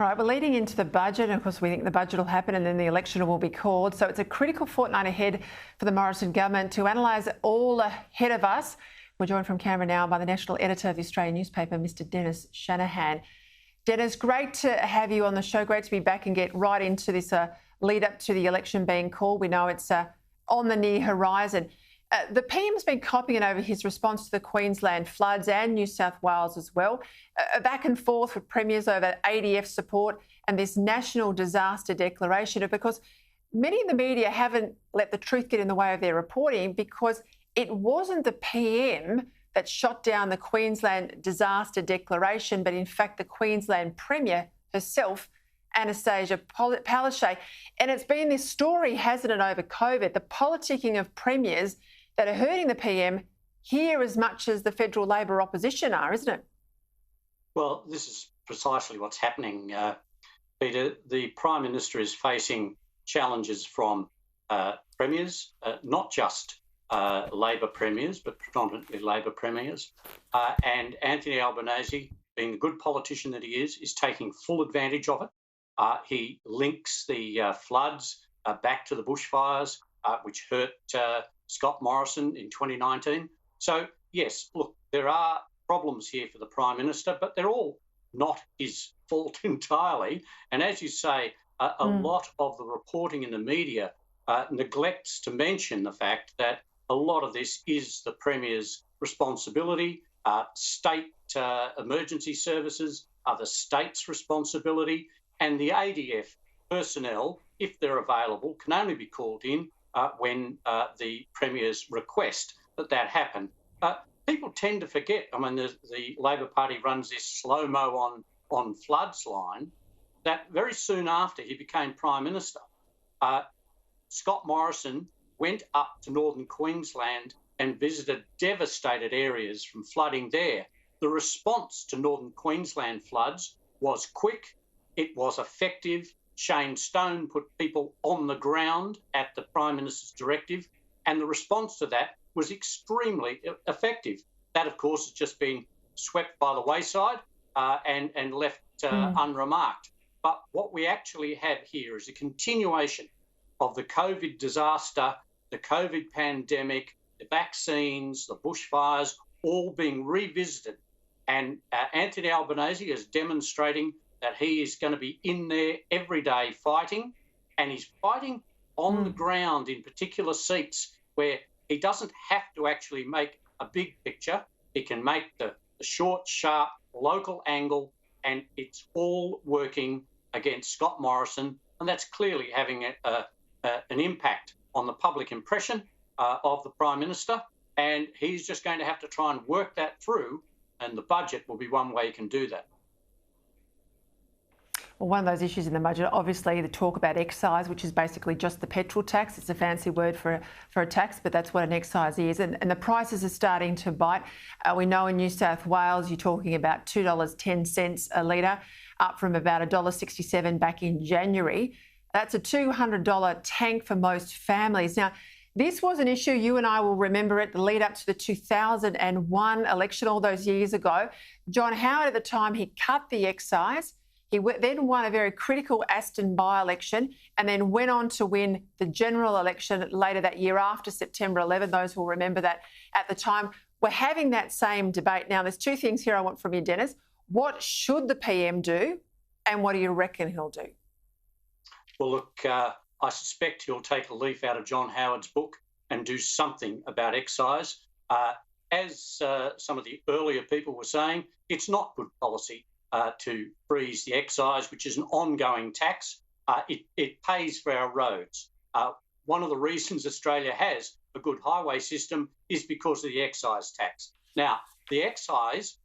All right, we're leading into the budget. Of course, we think the budget will happen and then the election will be called. So it's a critical fortnight ahead for the Morrison government. To analyse all ahead of us, we're joined from Canberra now by the national editor of the Australian newspaper, Mr Dennis Shanahan. Dennis, great to have you on the show. Great to be back and get right into this lead up to the election being called. We know it's on the near horizon. The PM's been copying over his response to the Queensland floods and New South Wales as well. Back and forth with premiers over ADF support and this national disaster declaration, because many in the media haven't let the truth get in the way of their reporting, because it wasn't the PM that shot down the Queensland disaster declaration, but in fact the Queensland Premier herself, Anastasia Palaszczuk. And it's been this story, hasn't it, over COVID, the politicking of premiers that are hurting the PM here as much as the federal Labor opposition are, isn't it? Well, this is precisely what's happening, Peter. The Prime Minister is facing challenges from premiers, not just Labor premiers, but predominantly Labor premiers. And Anthony Albanese, being the good politician that he is taking full advantage of it. He links the floods back to the bushfires, which hurt Scott Morrison in 2019. So, yes, look, there are problems here for the Prime Minister, but they're all not his fault entirely. And as you say, a lot of the reporting in the media neglects to mention the fact that a lot of this is the Premier's responsibility. State emergency services are the state's responsibility, and the ADF personnel, if they're available, can only be called in when the Premier's request that happen. People tend to forget, I mean, the Labor Party runs this slow-mo on floods line, that very soon after he became Prime Minister, Scott Morrison went up to northern Queensland and visited devastated areas from flooding there. The response to northern Queensland floods was quick, it was effective. Shane Stone put people on the ground at the Prime Minister's directive, and the response to that was extremely effective. That, of course, has just been swept by the wayside and left unremarked. But what we actually have here is a continuation of the COVID disaster, the COVID pandemic, the vaccines, the bushfires, all being revisited. And Anthony Albanese is demonstrating that he is going to be in there every day fighting, and he's fighting on the ground in particular seats where he doesn't have to actually make a big picture. He can make the short, sharp, local angle, and it's all working against Scott Morrison, and that's clearly having an impact on the public impression of the Prime Minister, and he's just going to have to try and work that through, and the budget will be one way he can do that. Well, one of those issues in the budget, obviously, the talk about excise, which is basically just the petrol tax. It's a fancy word for a tax, but that's what an excise is. And the prices are starting to bite. We know in New South Wales, you're talking about $2.10 a litre, up from about $1.67 back in January. That's a $200 tank for most families. Now, this was an issue, you and I will remember it, the lead up to the 2001 election all those years ago. John Howard at the time, he cut the excise. He then won a very critical Aston by-election and then went on to win the general election later that year after September 11. Those will remember that at the time. We're having that same debate. Now, there's two things here I want from you, Dennis. What should the PM do, and what do you reckon he'll do? Well, look, I suspect he'll take a leaf out of John Howard's book and do something about excise. As some of the earlier people were saying, it's not good policy to freeze the excise, which is an ongoing tax. It pays for our roads. One of the reasons Australia has a good highway system is because of the excise tax. Now, the excise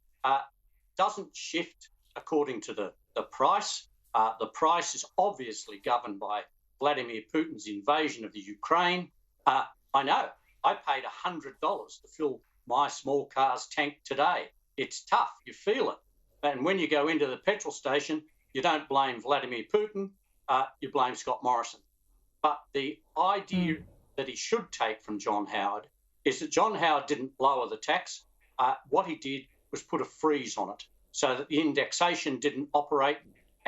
doesn't shift according to the price. The price is obviously governed by Vladimir Putin's invasion of the Ukraine. I know, I paid $100 to fill my small car's tank today. It's tough, you feel it. And when you go into the petrol station, you don't blame Vladimir Putin, you blame Scott Morrison. But the idea that he should take from John Howard is that John Howard didn't lower the tax. What he did was put a freeze on it so that the indexation didn't operate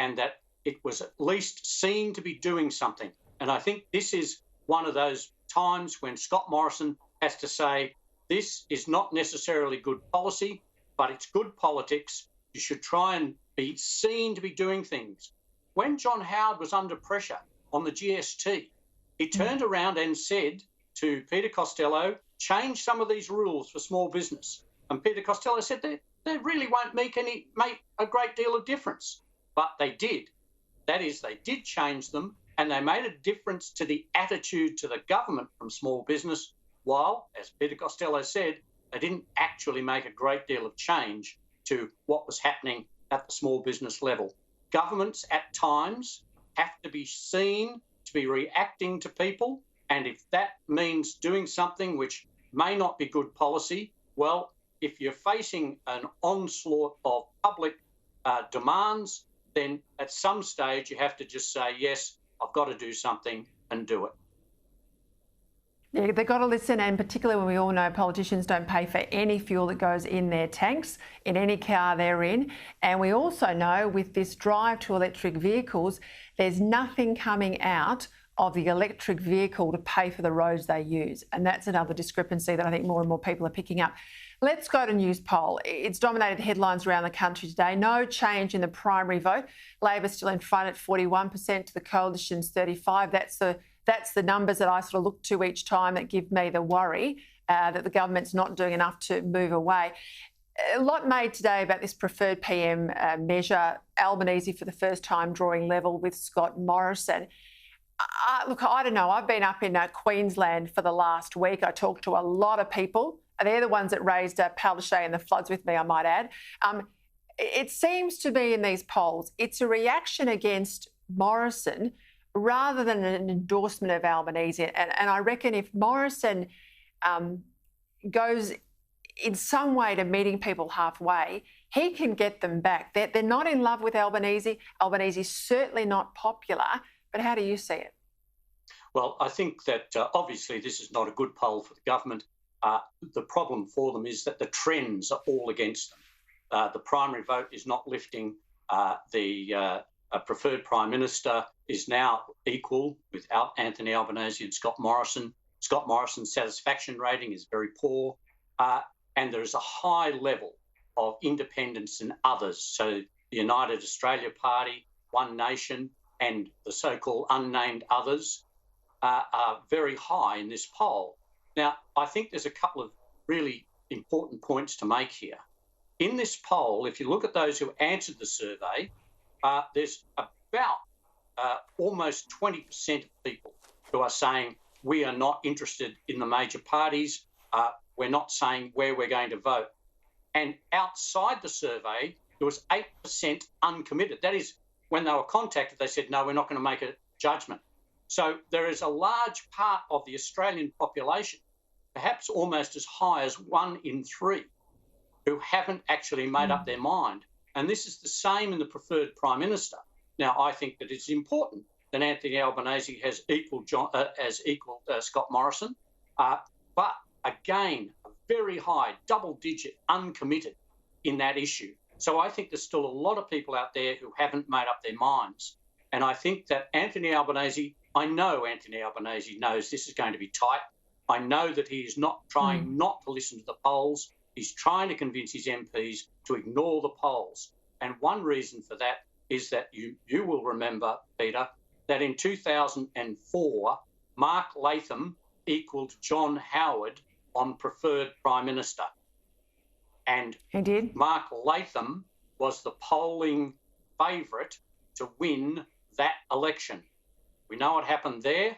and that it was at least seen to be doing something. And I think this is one of those times when Scott Morrison has to say, this is not necessarily good policy, but it's good politics. You should try and be seen to be doing things. When John Howard was under pressure on the GST, he turned around and said to Peter Costello, change some of these rules for small business. And Peter Costello said they really won't make a great deal of difference. But they did. That is, they did change them, and they made a difference to the attitude to the government from small business, while, as Peter Costello said, they didn't actually make a great deal of change to what was happening at the small business level. Governments at times have to be seen to be reacting to people, and if that means doing something which may not be good policy, well, if you're facing an onslaught of public demands, then at some stage you have to just say, yes, I've got to do something and do it. Yeah, they've got to listen, and particularly when we all know politicians don't pay for any fuel that goes in their tanks, in any car they're in. And we also know with this drive to electric vehicles, there's nothing coming out of the electric vehicle to pay for the roads they use. And that's another discrepancy that I think more and more people are picking up. Let's go to News Poll. It's dominated headlines around the country today. No change in the primary vote. Labor still in front at 41% to the Coalition's 35%. That's the numbers that I sort of look to each time that give me the worry that the government's not doing enough to move away. A lot made today about this preferred PM measure. Albanese for the first time drawing level with Scott Morrison. Look, I don't know. I've been up in Queensland for the last week. I talked to a lot of people. They're the ones that raised Palaszczuk and the floods with me, I might add. It seems to be in these polls, it's a reaction against Morrison rather than an endorsement of Albanese. And I reckon if Morrison goes in some way to meeting people halfway, he can get them back. They're not in love with Albanese. Albanese's certainly not popular. But how do you see it? Well, I think that obviously this is not a good poll for the government. The problem for them is that the trends are all against them. The primary vote is not lifting. The preferred Prime Minister is now equal without Anthony Albanese and Scott Morrison. Scott Morrison's satisfaction rating is very poor. And there is a high level of independents and others. So the United Australia Party, One Nation, and the so-called unnamed others are very high in this poll. Now, I think there's a couple of really important points to make here. In this poll, if you look at those who answered the survey, there's about almost 20% of people who are saying we are not interested in the major parties. We're not saying where we're going to vote. And outside the survey, there was 8% uncommitted. That is, when they were contacted, they said, no, we're not going to make a judgment. So there is a large part of the Australian population, perhaps almost as high as 1 in 3, who haven't actually made up their mind. And this is the same in the preferred Prime Minister. Now, I think that it's important that Anthony Albanese has equalled Scott Morrison. But again, a very high double-digit uncommitted in that issue. So I think there's still a lot of people out there who haven't made up their minds. And I think that I know Anthony Albanese knows this is going to be tight. I know that he is not trying not to listen to the polls. He's trying to convince his MPs to ignore the polls. And one reason for that is that you will remember, Peter, that in 2004, Mark Latham equalled John Howard on preferred Prime Minister. And he did. Mark Latham was the polling favourite to win that election. We know what happened there.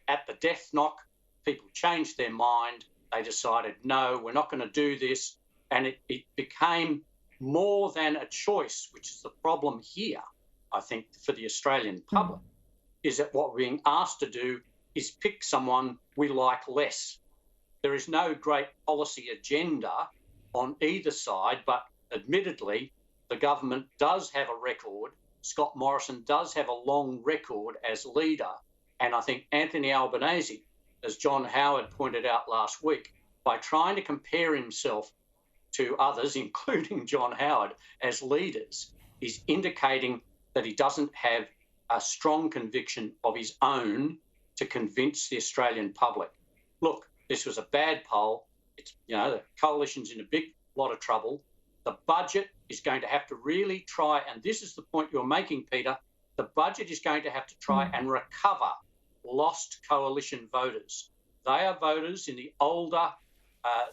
At the death knock, people changed their mind. They decided, no, we're not going to do this. And it became more than a choice, which is the problem here, I think, for the Australian public, is that what we're being asked to do is pick someone we like less. There is no great policy agenda on either side, but admittedly, the government does have a record. Scott Morrison does have a long record as leader. And I think Anthony Albanese, as John Howard pointed out last week, by trying to compare himself to others, including John Howard, as leaders, is indicating that he doesn't have a strong conviction of his own to convince the Australian public. Look, this was a bad poll. It's, the coalition's in a big lot of trouble. The budget is going to have to really try, and this is the point you're making, Peter, the budget is going to have to try and recover lost coalition voters. They are voters in the older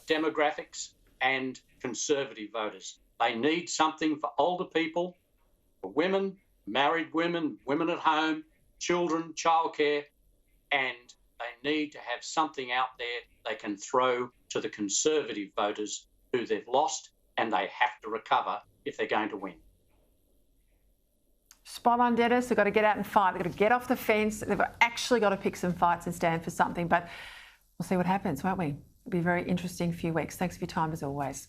demographics and conservative voters. They need something for older people, for women, married women, women at home, children, childcare, and they need to have something out there they can throw to the conservative voters who they've lost and they have to recover if they're going to win. Spot on, Dennis. They've got to get out and fight. They've got to get off the fence. They've actually got to pick some fights and stand for something. But we'll see what happens, won't we? It'll be a very interesting few weeks. Thanks for your time as always.